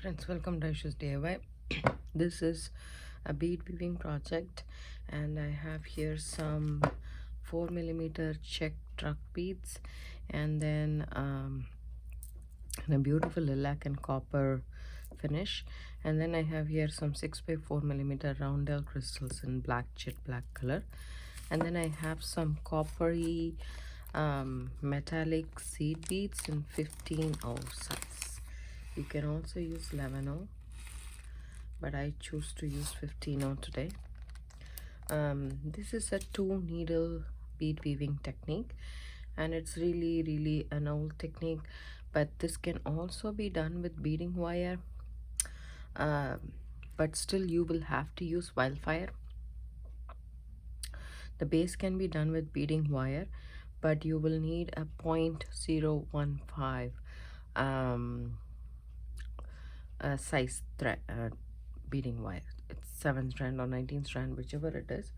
Friends, welcome to Aishu's DIY. This is a bead weaving project, and I have here some 4mm Czech truck beads, and then a beautiful lilac and copper finish, and then I have here some 6x4mm roundel crystals in black jet black color, and then I have some coppery metallic seed beads in 15/0 size. You can also use 11/0, but I choose to use 15/0 today. This is a 2-needle bead weaving technique, and it's really an old technique, but this can also be done with beading wire, but still you will have to use wildfire. The base can be done with beading wire, but you will need a 0.015 size thread beading wire. It's 7 strand or 19 strand, whichever it is.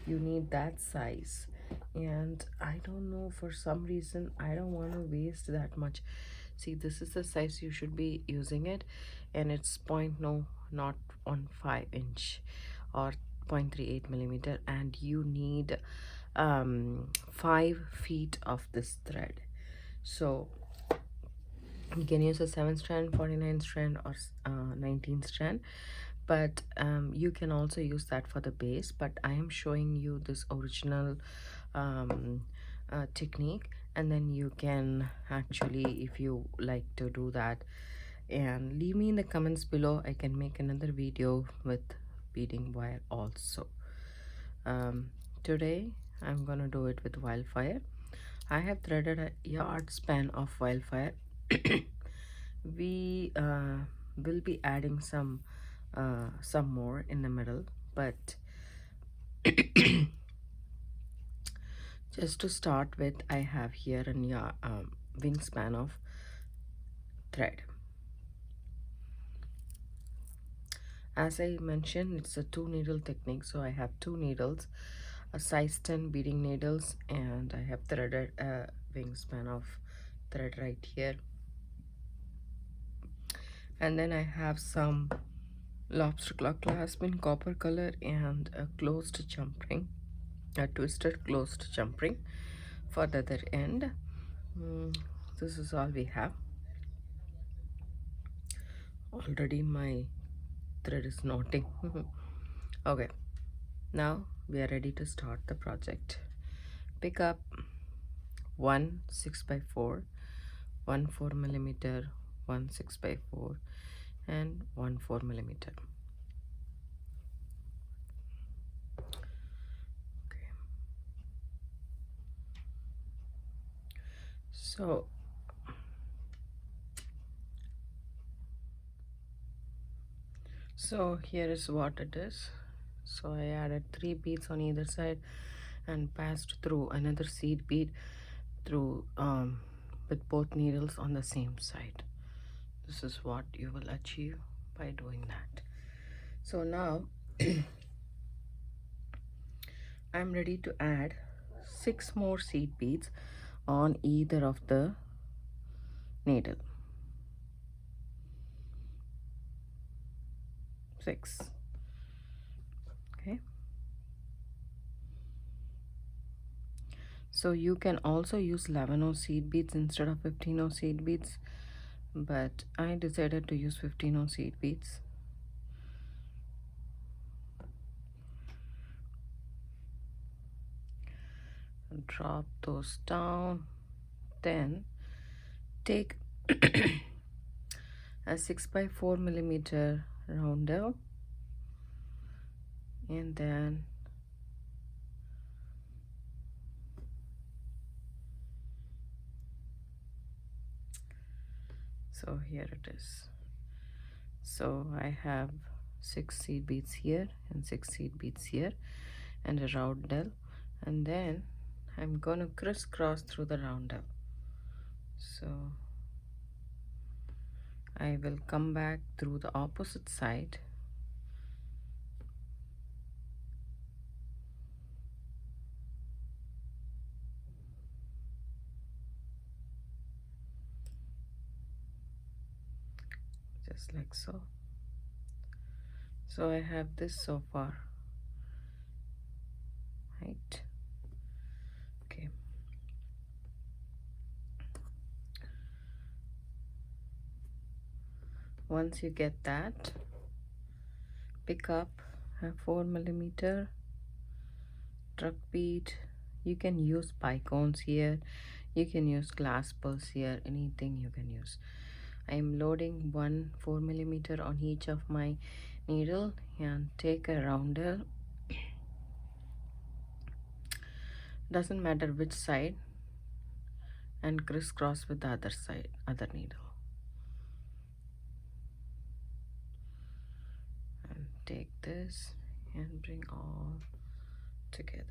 You need that size, and I don't know, for some reason I don't want to waste that much. See, this is the size you should be using it, and it's 0.015 inch or 0.38mm, and you need 5 feet of this thread. So you can use a 7 strand, 49 strand, or 19 strand, but you can also use that for the base. But I am showing you this original technique, and then you can actually, if you like to do that, and leave me in the comments below. I can make another video with beading wire also. Today I'm gonna do it with wildfire. I have threaded a yard span of wildfire. We will be adding some more in the middle, but just to start with, I have here a wingspan of thread. As I mentioned, it's a 2-needle technique, so I have 2 needles, a size 10 beading needles, and I have threaded a wingspan of thread right here. And then I have some lobster claw clasp in copper color and a closed jump ring, a twisted closed jump ring for the other end. This is all we have. Already my thread is knotting. Okay, now we are ready to start the project. Pick up one 6x4, one 4mm, one 6x4, and one 4mm. Okay, so here is what it is. So I added 3 beads on either side and passed through another seed bead through with both needles on the same side. This is what you will achieve by doing that. So now I'm ready to add 6 more seed beads on either of the needle. 6. Okay, so you can also use 11/0 seed beads instead of 15/0 seed beads, but I decided to use 15/0 seed beads. Drop those down, then take a 6x4mm roundel, and then so here it is. So I have 6 seed beads here and 6 seed beads here and a roundel, and then I'm gonna crisscross through the roundel. So I will come back through the opposite side, just like so. So I have this so far, right? Okay. Once you get that, pick up a 4mm truck bead. You can use pie cones here, you can use clasps here, anything you can use. I am loading one 4mm on each of my needle and take a roundel. Doesn't matter which side, and crisscross with the other side, other needle, and take this and bring all together.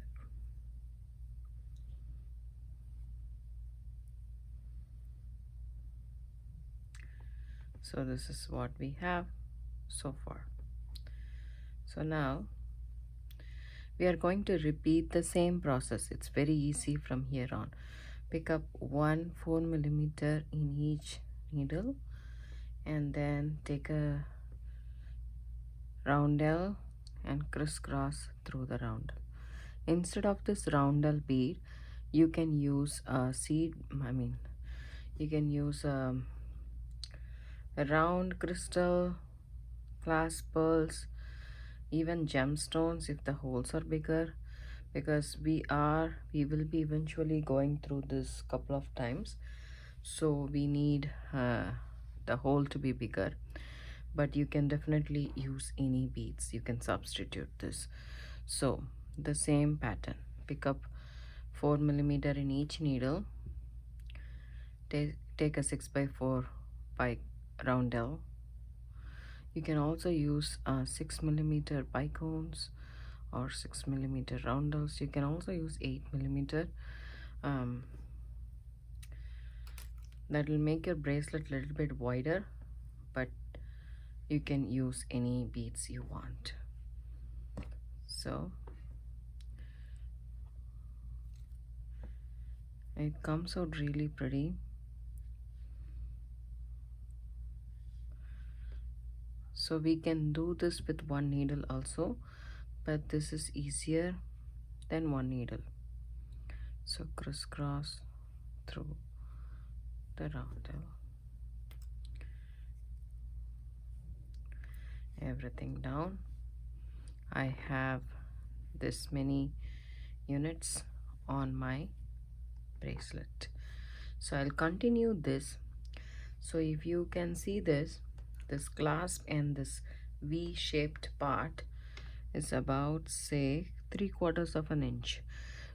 So this is what we have so far. So now we are going to repeat the same process. It's very easy from here on. Pick up one 4mm in each needle and then take a roundel and crisscross through the roundel. Instead of this roundel bead, you can use a you can use a round crystal, clasp pearls, even gemstones if the holes are bigger, because we will be eventually going through this couple of times, so we need the hole to be bigger. But you can definitely use any beads, you can substitute this. So the same pattern, pick up 4mm in each needle, take a 6x4 pie roundel. You can also use 6mm pie cones or 6mm roundels. You can also use 8mm. That will make your bracelet a little bit wider, but you can use any beads you want. So it comes out really pretty. So we can do this with one needle also, but this is easier than one needle. So crisscross through the roundel, everything down. I have this many units on my bracelet, so I'll continue this. So if you can see this clasp and this V-shaped part is about, say, 3/4 of an inch.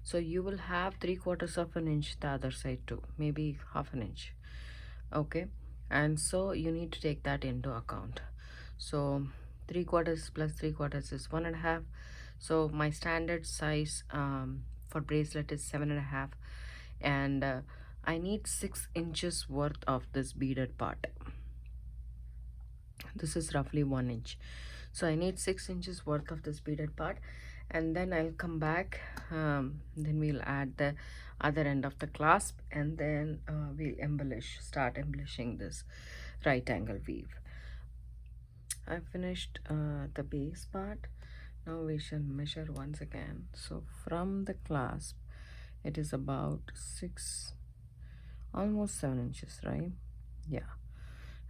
So you will have 3/4 of an inch the other side too, maybe half an inch. Okay, and so you need to take that into account. So 3/4 plus 3/4 is 1.5. So my standard size for bracelet is 7.5, and I need 6 inches worth of this beaded part. This is roughly 1 inch, so I need 6 inches worth of this beaded part, and then I'll come back, then we'll add the other end of the clasp, and then we'll start embellishing this right angle weave. I finished the base part. Now we shall measure once again. So from the clasp it is about 6, almost 7 inches, right? Yeah,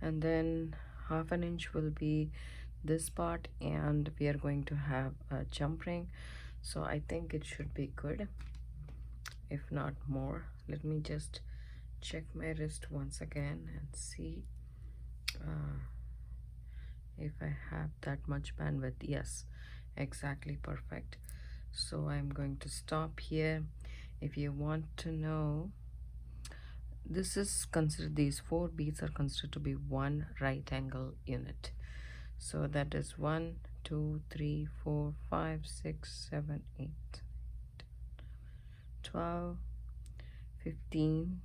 and then half an inch will be this part, and we are going to have a jump ring, so I think it should be good, if not more. Let me just check my wrist once again and see if I have that much bandwidth. Yes, exactly perfect. So I'm going to stop here. If you want to know, this is considered, these 4 beads are considered to be one right angle unit. So that is 1, 2, 3, 4, 5, 6, 7, 8, 12, 15,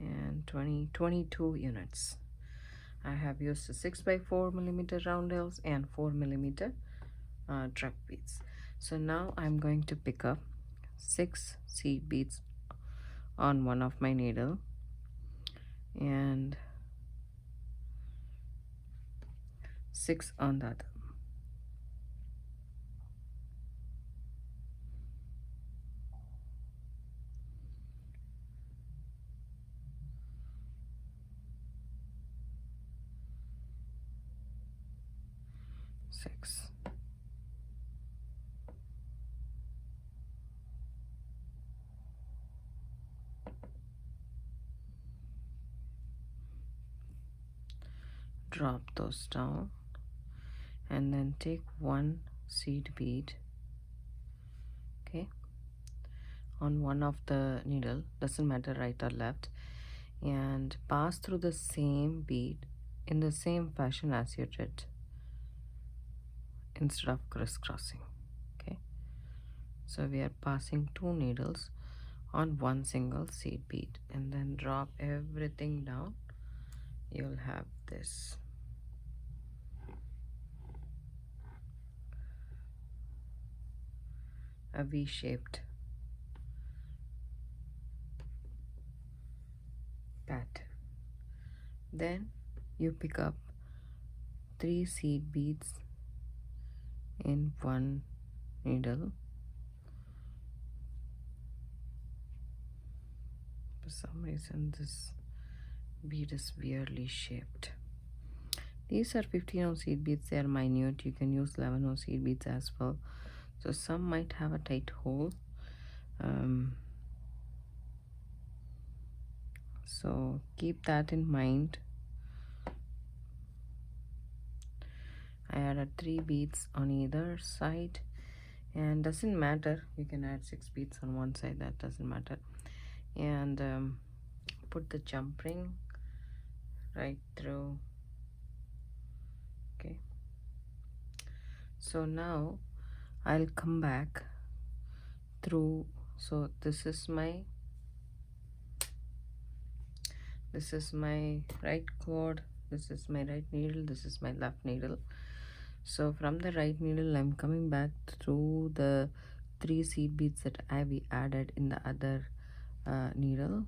and 20, 22 units. I have used 6x4mm roundels and 4mm truck beads. So now I'm going to pick up 6 seed beads on one of my needle, and 6 on the other. Six. Drop those down and then take one seed bead, okay, on one of the needle, doesn't matter right or left, and pass through the same bead in the same fashion as you did instead of crisscrossing. Okay, so we are passing 2 needles on one single seed bead and then drop everything down. You'll have this. A V-shaped pattern. Then you pick up 3 seed beads in one needle. For some reason this bead is weirdly shaped. These are 15 seed beads. They are minute. You can use 11 seed beads as well. So some might have a tight hole. So keep that in mind. I added 3 beads on either side, and doesn't matter, you can add 6 beads on one side, that doesn't matter. And put the jump ring right through. Okay, so now I'll come back through. So this is my right cord, this is my right needle, this is my left needle. So from the right needle I'm coming back through the 3 seed beads that I added in the other needle.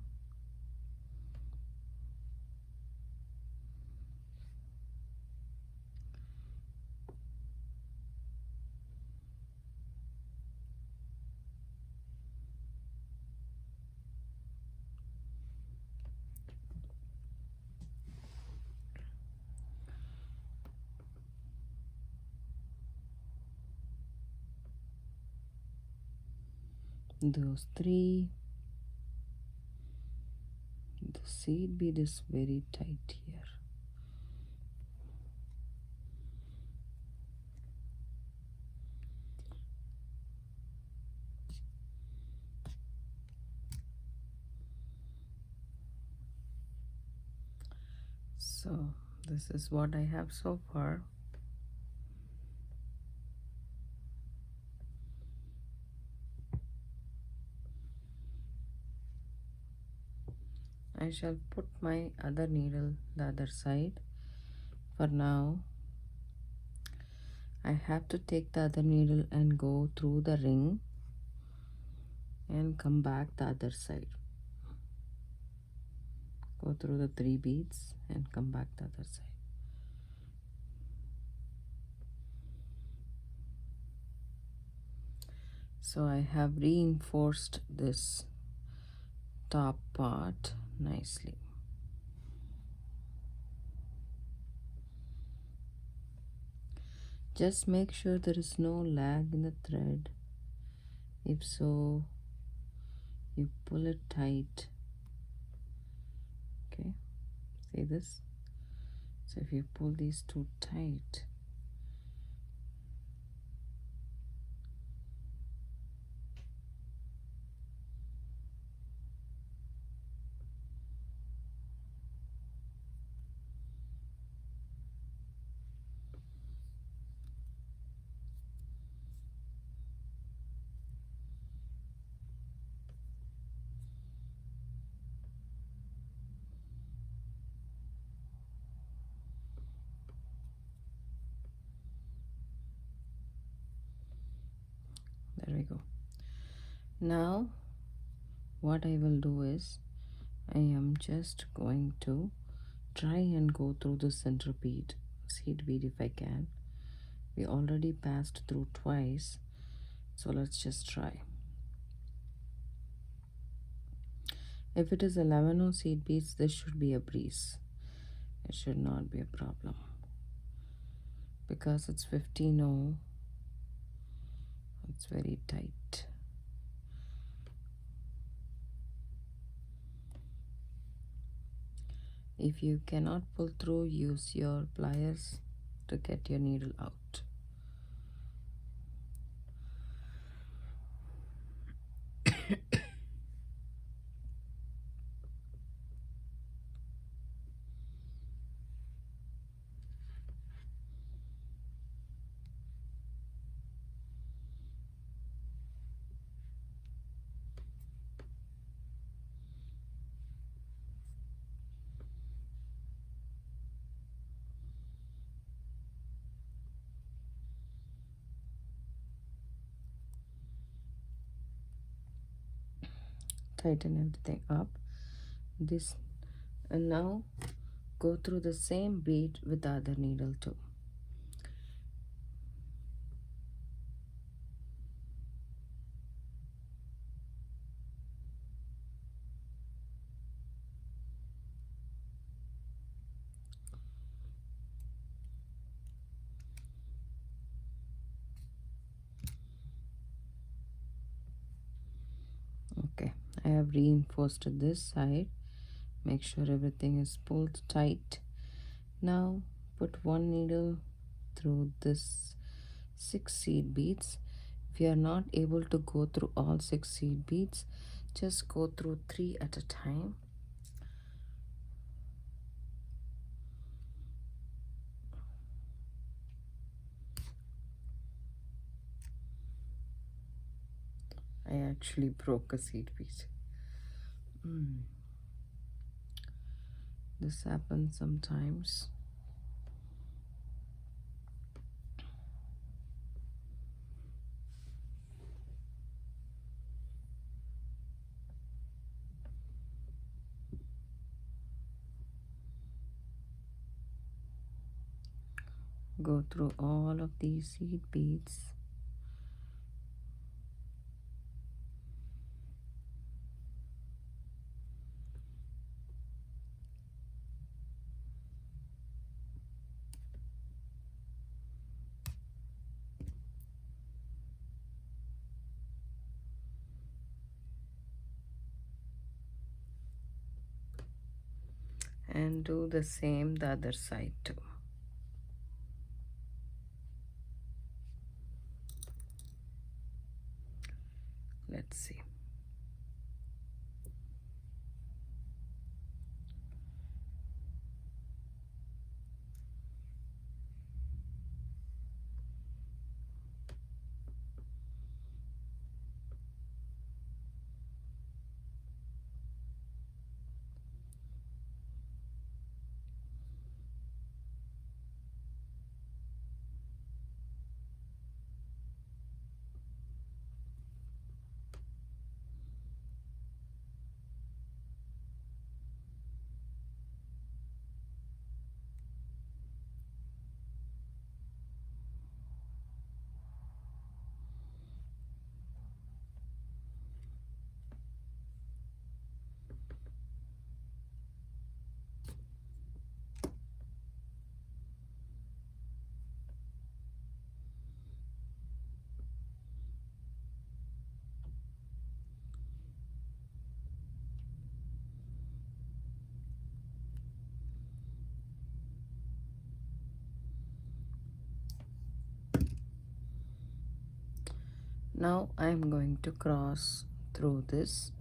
Those 3. The seed bead is very tight here. So this is what I have so far. I shall put my other needle the other side. For now I have to take the other needle and go through the ring and come back the other side. Go through the 3 beads and come back the other side. So I have reinforced this top part nicely. Just make sure there is no lag in the thread. If so, you pull it tight. Okay, see this? So if you pull these 2 tight, there we go. Now what I will do is I am just going to try and go through the center bead seed bead if I can. We already passed through twice, so let's just try. If it is 11 seed beads, this should be a breeze. It should not be a problem. Because it's 15 it's very tight. If you cannot pull through, use your pliers to get your needle out. Tighten everything up. This, and now go through the same bead with the other needle too. Okay, I have reinforced this side. Make sure everything is pulled tight. Now put one needle through this 6 seed beads. If you are not able to go through all 6 seed beads, just go through 3 at a time. I actually broke a seed bead. This happens sometimes. Go through all of these seed beads. And do the same the other side too. Let's see. Now I'm going to cross through this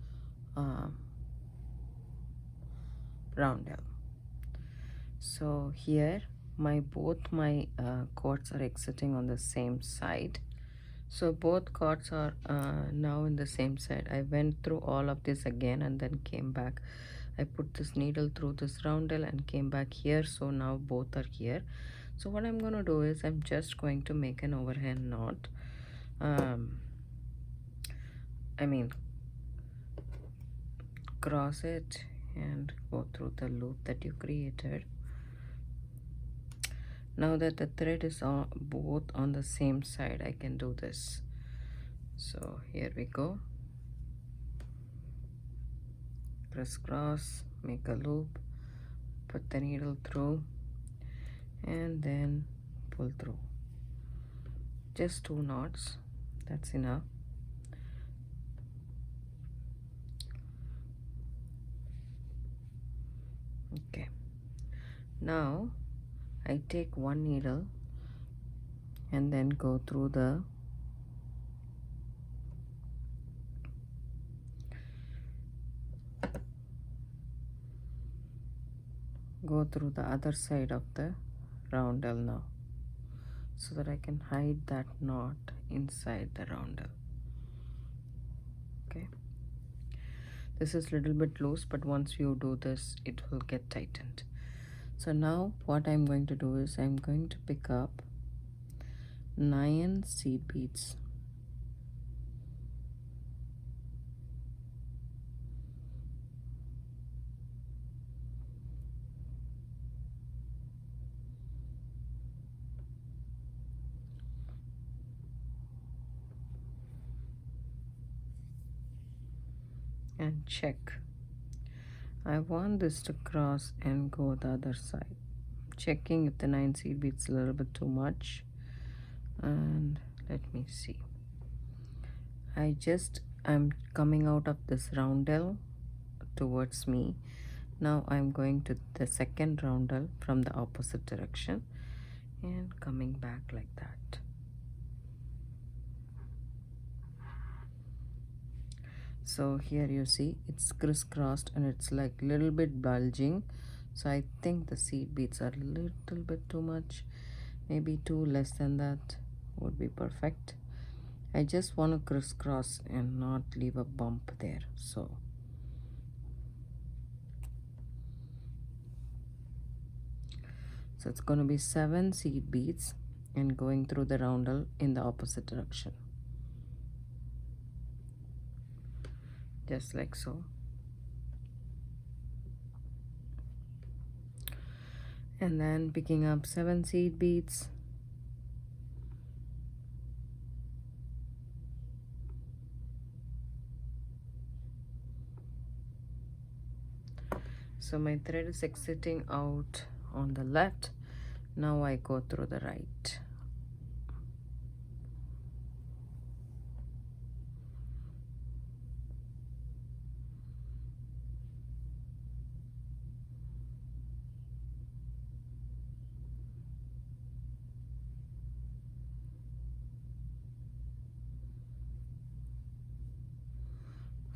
roundel. So here both my cords are exiting on the same side. So both cords are now in the same side. I went through all of this again and then came back. I put this needle through this roundel and came back here. So now both are here. So what I'm going to do is I'm just going to make an overhand knot. Cross it and go through the loop that you created. Now that the thread is both on the same side, I can do this. So here we go. Crisscross, make a loop, put the needle through, and then pull through. Just 2 knots, that's enough. Okay, now I take one needle and then go through the other side of the roundel now, so that I can hide that knot inside the roundel. Okay, this is a little bit loose, but once you do this, it will get tightened. So now what I'm going to do is I'm going to pick up 9 seed beads. And check. I want this to cross and go the other side. Checking if the 9 seed beads a little bit too much. And let me see. I'm coming out of this roundel towards me. Now I'm going to the second roundel from the opposite direction and coming back like that. So here you see it's crisscrossed and it's like little bit bulging. So I think the seed beads are a little bit too much. Maybe 2 less than that would be perfect. I just want to crisscross and not leave a bump there. So it's going to be 7 seed beads and going through the roundel in the opposite direction. Just like so. And then picking up 7 seed beads. So my thread is exiting out on the left. Now I go through the right.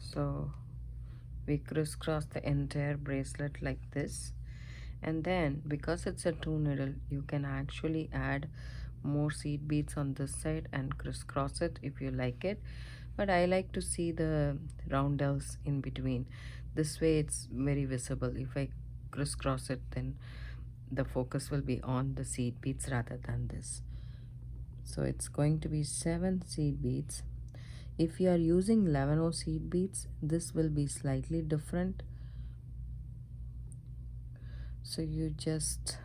So we crisscross the entire bracelet like this, and then because it's a 2 needle, you can actually add more seed beads on this side and crisscross it if you like it, but I like to see the roundels in between. This way it's very visible. If I crisscross it, then the focus will be on the seed beads rather than this. So it's going to be 7 seed beads. If you are using 11 seed beads, this will be slightly different. So you just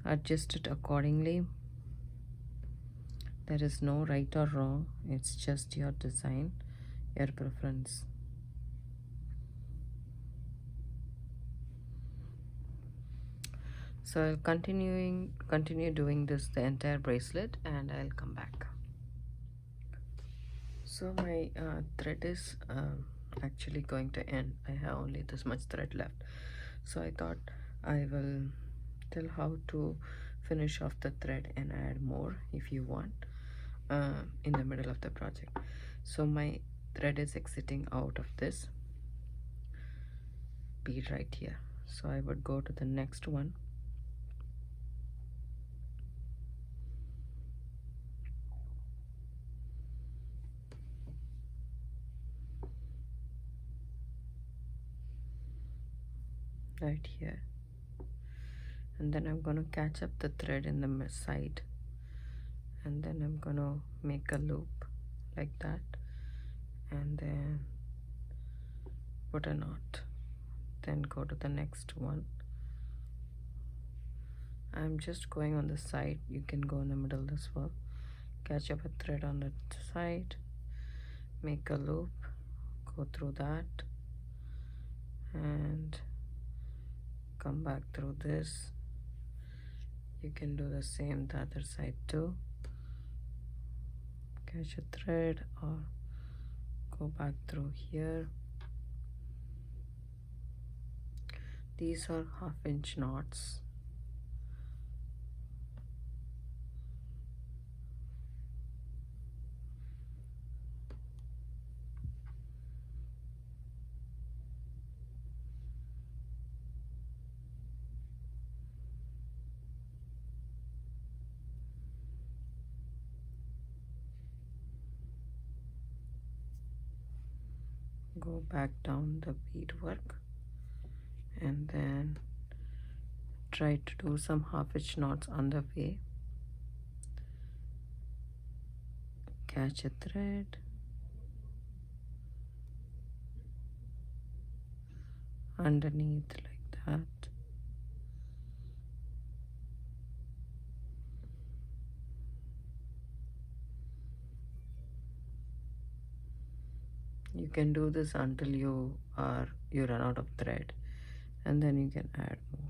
adjust it accordingly. There is no right or wrong. It's just your design, your preference. So I'll continue doing this the entire bracelet, and I'll come back. So my thread is actually going to end. I have only this much thread left, so I thought I will tell how to finish off the thread and add more if you want in the middle of the project. So my thread is exiting out of this bead right here, so I would go to the next one. Right here, and then I'm going to catch up the thread in the side, and then I'm going to make a loop like that, and then put a knot, then go to the next one I'm just going on the side. You can go in the middle as well. Catch up a thread on the side, make a loop, go through that, and come back through this. You can do the same the other side too. Catch a thread or go back through here. These are 1/2 inch knots. Go back down the beadwork and then try to do some 1/2 inch knots on the way. Catch a thread, underneath like that. You can do this until you run out of thread, and then you can add more.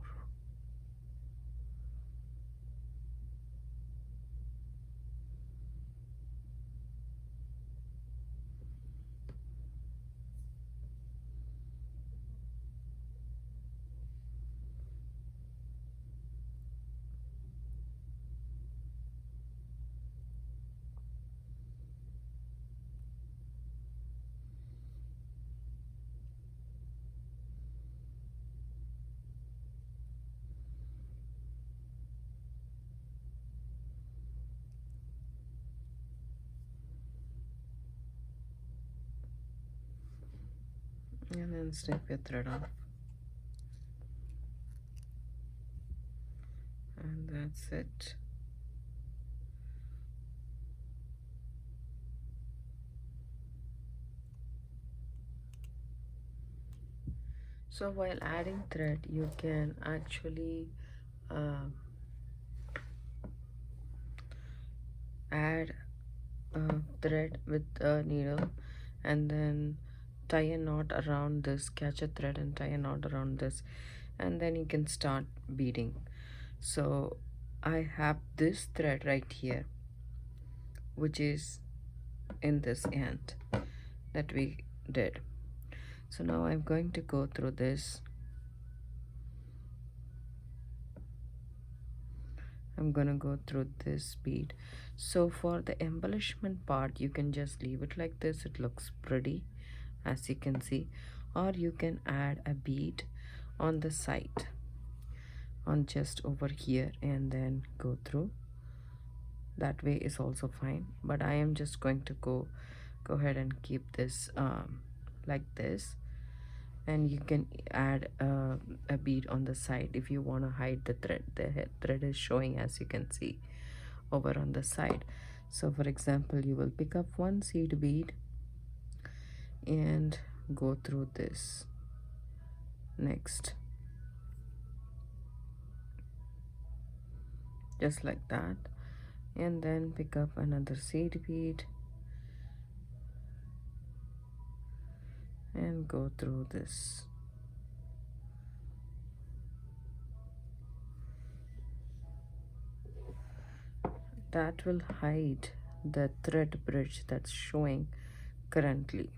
And then snip your thread off, and that's it. So while adding thread, you can actually add a thread with a needle and then tie a knot around this, catch a thread and tie a knot around this, and then you can start beading. So I have this thread right here, which is in this end that we did. So now I'm going to go through this. I'm gonna go through this bead. So for the embellishment part, you can just leave it like this. It looks pretty, as you can see, or you can add a bead on the side, on just over here, and then go through. That way is also fine, but I am just going to go ahead and keep this like this, and you can add a bead on the side if you want to hide the thread. The thread is showing, as you can see, over on the side. So for example, you will pick up one seed bead and go through this next, just like that, and then pick up another seed bead and go through this. That will hide the thread bridge that's showing currently.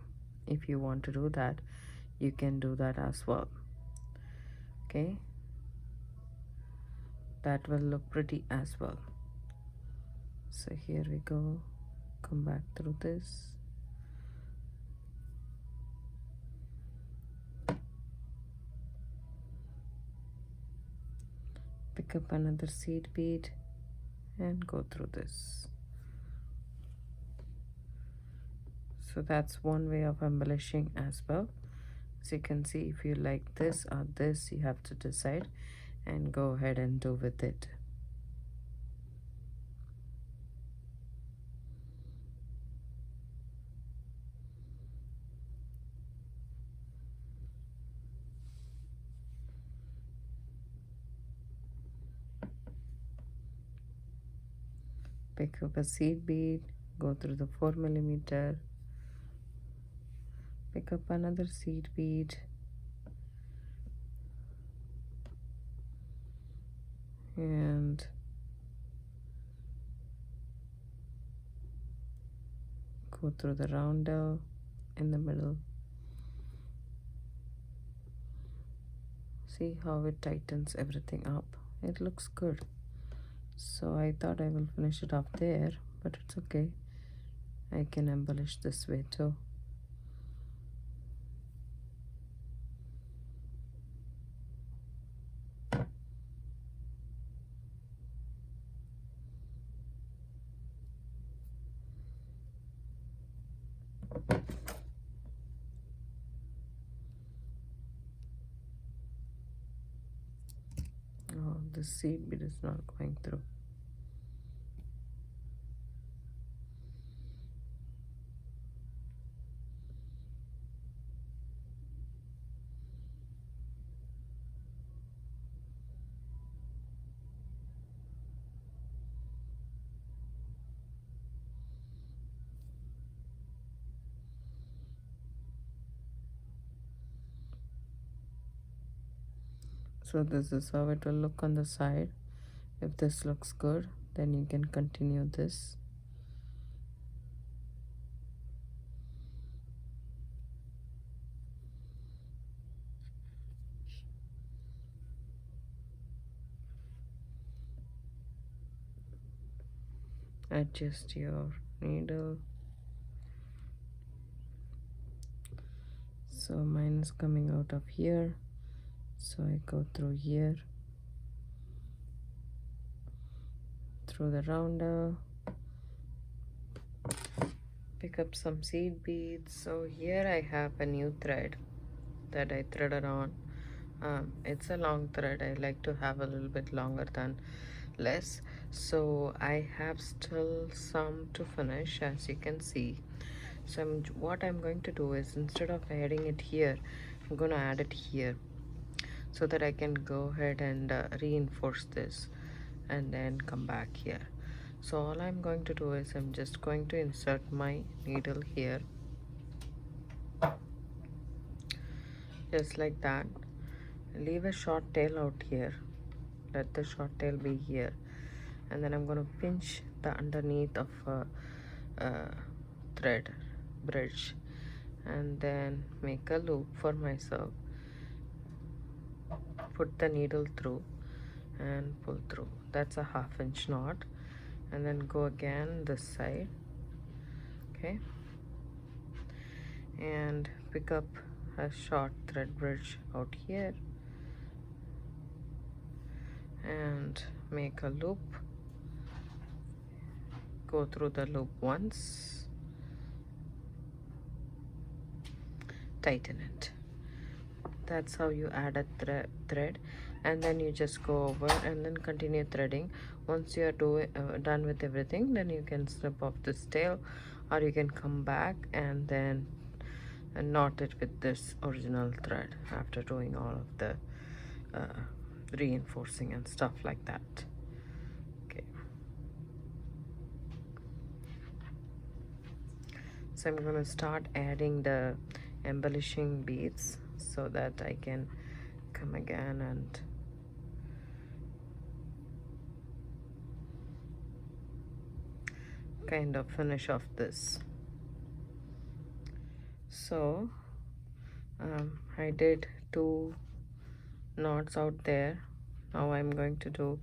If you want to do that, you can do that as well. Okay, that will look pretty as well. So here we go, come back through this, pick up another seed bead and go through this. So that's one way of embellishing as well. As you can see, if you like this or this, you have to decide and go ahead and do with it. pick up a seed bead, go through the 4mm, pick up another seed bead, and go through the rounder in the middle. See how it tightens everything up. It looks good. So I thought I will finish it off there, but it's okay. I can embellish this way too. Oh, the seed bead is not going through. So this is how it will look on the side. If this looks good, then you can continue this. Adjust your needle. So mine is coming out of here, so I go through here, through the rounder, pick up some seed beads. So here I have a new thread that I threaded on. It's a long thread. I like to have a little bit longer than less, so I have still some to finish, as you can see. So what I'm going to do is, instead of adding it here, I'm going to add it here, so that I can go ahead and reinforce this and then come back here. So all I'm going to do is, I'm just going to insert my needle here, just like that. Leave a short tail out here, let the short tail be here, and then I'm going to pinch the underneath of thread bridge, and then make a loop for myself, put the needle through and pull through. That's a 1/2 inch knot, and then go again this side, okay, and pick up a short thread bridge out here and make a loop, go through the loop once, tighten it. That's how you add a thread, and then you just go over and then continue threading. Once you are done with everything, then you can snip off this tail, or you can come back and then knot it with this original thread after doing all of the reinforcing and stuff like that. Okay, so I'm going to start adding the embellishing beads, so that I can come again and kind of finish off this. So I did 2 knots out there. Now I'm going to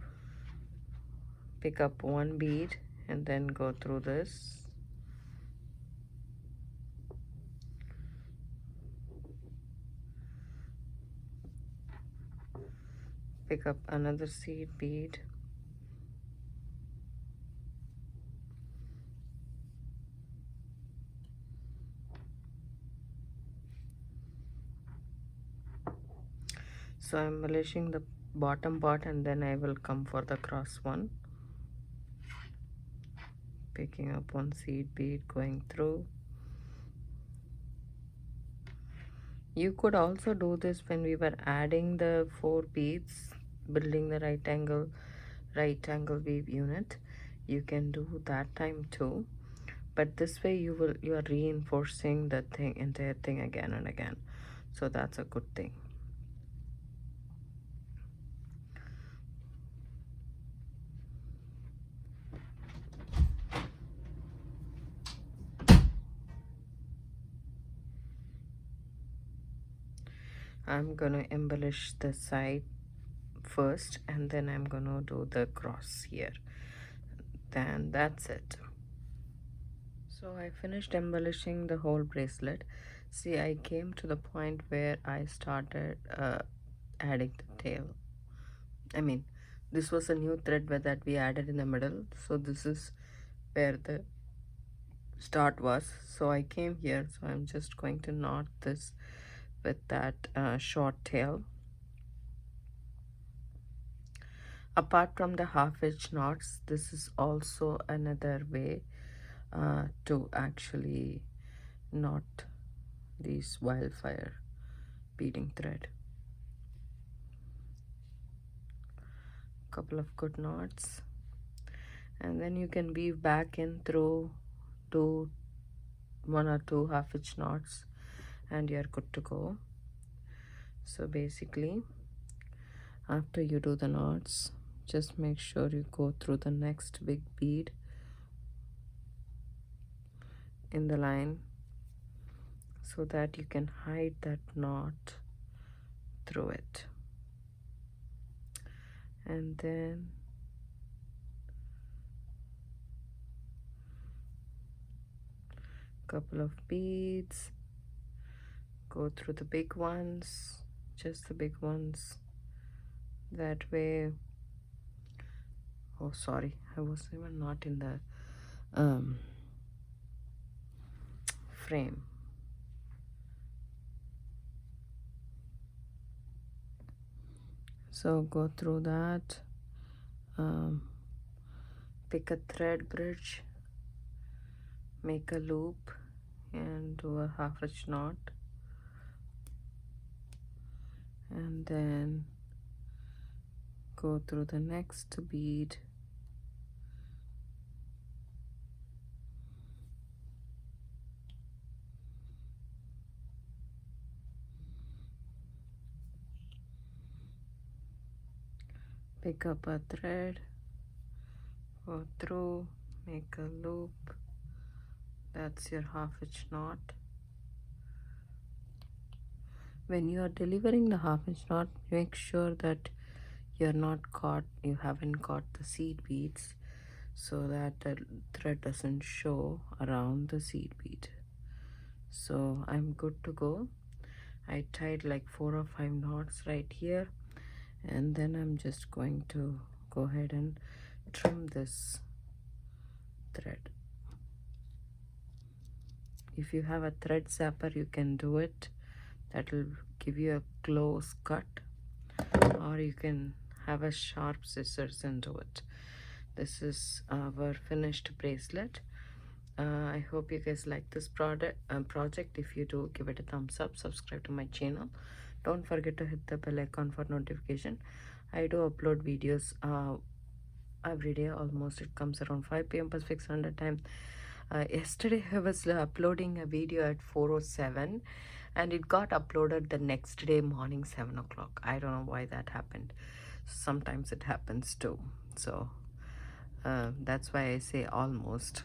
pick up 1 bead and then go through this, pick up another seed bead, so I'm embellishing the bottom part, and then I will come for the cross one, picking up 1 seed bead, going through. You could also do this when we were adding the 4 beads, building the right angle weave unit. you can do that time too, but this way you are reinforcing the entire thing again and again, so that's a good thing. I'm gonna embellish the side first, and then I'm gonna do the cross here. Then that's it. So I finished embellishing the whole bracelet. See, I came to the point where I started adding the tail. I mean, this was a new thread that we added in the middle, so this is where the start was. So I came here, so I'm just going to knot this with that short tail. Apart from the half-inch knots, this is also another way to actually knot these wildfire beading thread. Couple of good knots, and then you can weave back in through one or two half-inch knots, and you're good to go. So basically, after you do the knots, just make sure you go through the next big bead in the line so that you can hide that knot through it. And then couple of beads, go through the big ones, just the big ones, that way. Oh sorry, I was even not in the frame. So go through that, pick a thread bridge, make a loop, and do a half-inch knot, and then go through the next bead, pick up a thread, go through, make a loop. That's your half-inch knot. When you are delivering the half-inch knot, make sure that you haven't caught the seed beads, so that the thread doesn't show around the seed bead. So I'm good to go. I tied like 4 or 5 knots right here, and then I'm just going to go ahead and trim this thread. If you have a thread zapper, you can do it. That will give you a close cut, or you can have a sharp scissors and do it. This is our finished bracelet. I hope you guys like this project. If you do, give it a thumbs up, subscribe to my channel. Don't forget to hit the bell icon for notification. I do upload videos every day almost. It comes around 5 p.m. Pacific Standard Time. Yesterday I was uploading a video at 4:07, and it got uploaded the next day morning 7 o'clock. I don't know why that happened. Sometimes it happens too. So that's why I say almost.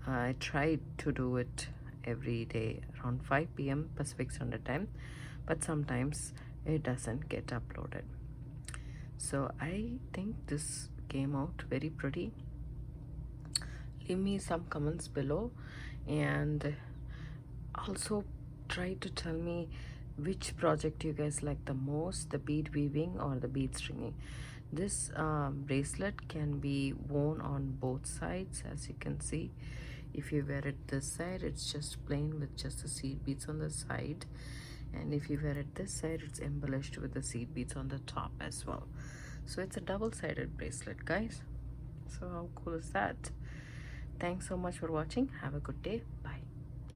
I try to do it every day around 5 p.m. Pacific Standard Time, but sometimes it doesn't get uploaded. So I think this came out very pretty. Leave me some comments below, and also try to tell me which project you guys like the most, the bead weaving or the bead stringing. This bracelet can be worn on both sides, as you can see. If you wear it this side, it's just plain with just the seed beads on the side, and if you wear it this side, it's embellished with the seed beads on the top as well. So it's a double-sided bracelet, guys. So how cool is that? Thanks so much for watching. Have a good day.